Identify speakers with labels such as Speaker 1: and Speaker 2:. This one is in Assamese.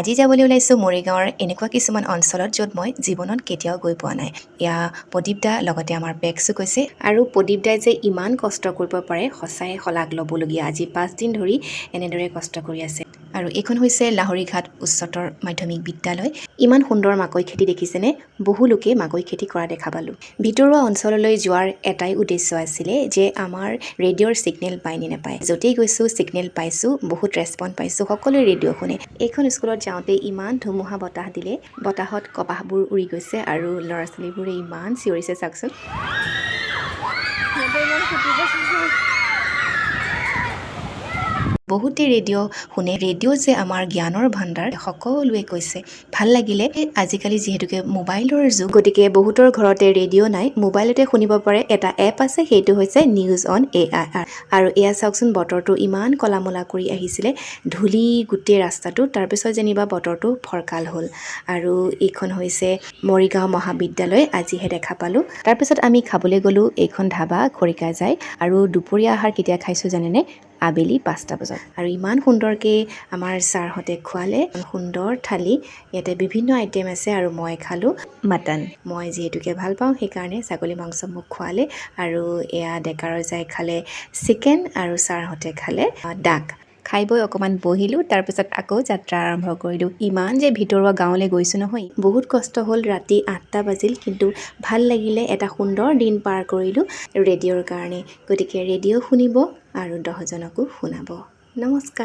Speaker 1: আজি যাবলৈ ওলাইছোঁ মৰিগাঁৱৰ এনেকুৱা কিছুমান অঞ্চলত য'ত মই জীৱনত কেতিয়াও গৈ পোৱা নাই। এয়া প্ৰদীপ দা লগতে আমাৰ পেক্সো কৈছে আৰু প্ৰদীপ দাই যে ইমান কষ্ট কৰিব পাৰে সঁচাই শলাগ ল'বলগীয়া। আজি 5 দিন ধৰি এনেদৰে কষ্ট কৰি আছে। আৰু এইখন হৈছে লাহৰীঘাট উচ্চতৰ মাধ্যমিক বিদ্যালয়। ইমান সুন্দৰ মাকৈ খেতি দেখিছেনে? বহু লোকে মাকৈ খেতি কৰা দেখা পালোঁ। ভিতৰুৱা অঞ্চললৈ যোৱাৰ এটাই উদ্দেশ্য আছিলে যে আমাৰ ৰেডিঅ'ৰ ছিগনেল পায় নে নাপায়। য'তেই গৈছোঁ ছিগনেল পাইছোঁ, বহুত ৰেছপন্স পাইছোঁ, সকলোৱে ৰেডিঅ' শুনে। এইখন স্কুলত যাওঁতে ইমান ধুমুহা বতাহ দিলে, বতাহত কপাহবোৰ উৰি গৈছে আৰু ল'ৰা ছোৱালীবোৰে ইমান চিঞৰিছে চাওকচোন। বহুতে ৰেডিঅ' শুনে। ৰেডিঅ' যে আমাৰ জ্ঞানৰ ভাণ্ডাৰ সকলোৱে কৈছে। ভাল লাগিলে। আজিকালি যিহেতুকে মোবাইলৰ যুগ, গতিকে বহুতৰ ঘৰতে ৰেডিঅ' নাই, মোবাইলতে শুনিব পাৰে। এটা এপ আছে, সেইটো হৈছে নিউজ অন AIR। আৰু এয়া চাওকচোন, বতৰটো ইমান কলা মলা কৰি আহিছিলে, ধূলি গোটেই ৰাস্তাটো। তাৰপিছত যেনিবা বতৰটো ফৰকাল হ'ল। আৰু এইখন হৈছে মৰিগাঁও মহাবিদ্যালয়, আজিহে দেখা পালোঁ। তাৰপিছত আমি খাবলৈ গ'লোঁ এইখন ধাবা খৰিকাজাই। আৰু দুপৰীয়া আহাৰ কেতিয়া খাইছোঁ জানেনে? আবেলি 5টা বজাত। আৰু ইমান সুন্দৰকৈ আমাৰ ছাৰহঁতে খোৱালে, সুন্দৰ থালি। ইয়াতে বিভিন্ন আইটেম আছে আৰু মই খালোঁ মাটন। মই যিহেতুকে ভাল পাওঁ সেইকাৰণে ছাগলী মাংস মোক খোৱালে। আৰু এয়া ডেকাৰজাই খালে চিকেন আৰু ছাৰহঁতে খালে ডাক। খাই বৈ অকণমান বহিলোঁ, তাৰপিছত আকৌ যাত্ৰা আৰম্ভ কৰিলোঁ। ইমান যে ভিতৰুৱা গাঁৱলৈ গৈছোঁ নহয়, বহুত কষ্ট হ'ল। ৰাতি 8টা বাজিল, কিন্তু ভাল লাগিলে। এটা সুন্দৰ দিন পাৰ কৰিলোঁ ৰেডিঅ'ৰ কাৰণে। গতিকে ৰেডিঅ' শুনিব আৰু 10জনকো শুনাব। নমস্কাৰ।